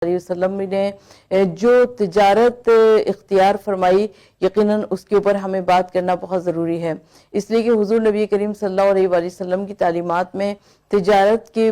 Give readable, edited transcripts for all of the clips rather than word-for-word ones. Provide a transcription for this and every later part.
علیہ وسلم نے جو تجارت اختیار فرمائی، یقیناً اس کے اوپر ہمیں بات کرنا بہت ضروری ہے، اس لیے کہ حضور نبی کریم صلی اللہ علیہ وآلہ وسلم کی تعلیمات میں تجارت کے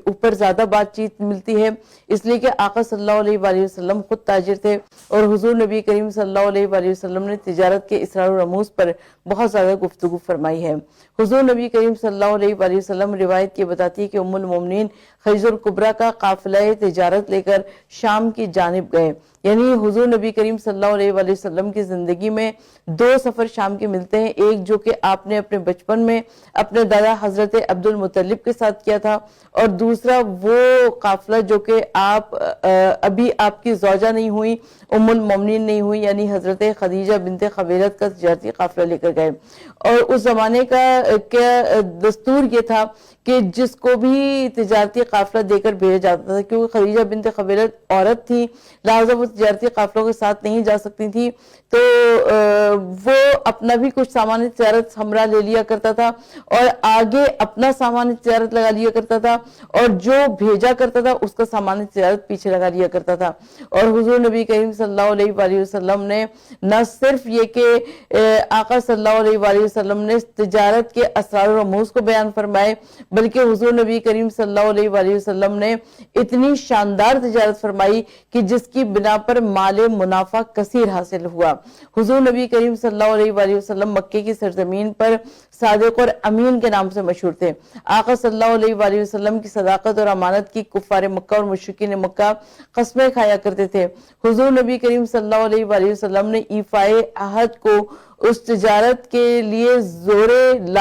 اوپر زیادہ بات چیت ملتی ہے، اس لیے کہ آقا صلی اللہ علیہ وآلہ وسلم خود تاجر تھے، اور حضور نبی کریم صلی اللہ علیہ وآلہ وسلم نے تجارت کے اسرار و رموز پر بہت زیادہ گفتگو فرمائی ہے۔ حضور نبی کریم صلی اللہ علیہ وآلہ وسلم روایت کی بتاتی ہے کہ ام المومنین خدیجہ الکبریٰ کا قافلہ تجارت لے کر شام کی جانب گئے، یعنی حضور نبی کریم صلی اللہ علیہ وآلہ وسلم کی زندگی میں دو سفر شام کے ملتے ہیں، ایک جو کہ آپ نے اپنے بچپن میں اپنے دادا حضرت عبد المطلب کے ساتھ کیا تھا، اور دوسرا وہ قافلہ جو کہ ابھی آپ کی زوجہ نہیں ہوئی، ام المومنین نہیں ہوئی، یعنی حضرت خدیجہ بنت خویلد کا تجارتی قافلہ لے کر گئے۔ اور اس زمانے کا دستور یہ تھا کہ جس کو بھی تجارتی قافلہ دے کر بھیجا جاتا تھا، کیونکہ خدیجہ بنت خویلد عورت تھی، لہذا وہ تجارتی قافلوں کے ساتھ نہیں جا سکتی تھی، تو وہ اپنا بھی کچھ سامان تجارت ہمراہ لے لیا کرتا تھا، اور آگے اپنا سامان تجارت لگا لیا کرتا تھا، اور جو بھیجا کرتا تھا اس کا سامان تجارت پیچھے لگا لیا کرتا تھا۔ اور حضور نبی کریم صلی اللہ علیہ وآلہ وسلم نے نہ صرف یہ کہ آقا صلی اللہ علیہ وآلہ وسلم نے تجارت کے اسرار و رموز کو بیان فرمائے، بلکہ حضور نبی کریم صلی اللہ علیہ وآلہ وسلم نے اتنی شاندار تجارت فرمائی کہ جس کی بنا پر مال منافع کثیر حاصل ہوا۔ حضور نبی کریم صلی اللہ علیہ وآلہ وسلم مکے کی سرزمین پر صادق اور امین کے نام سے مشہور تھے۔ آقا صلی اللہ علیہ وآلہ وسلم کی صداقت اور امانت کی کفار مکہ اور مشرکین مکہ قسمیں کھایا کرتے تھے۔ حضور نبی کریم صلی اللہ علیہ وآلہ وسلم نے ایفائے عہد کو اس تجارت کے لیے زور لازم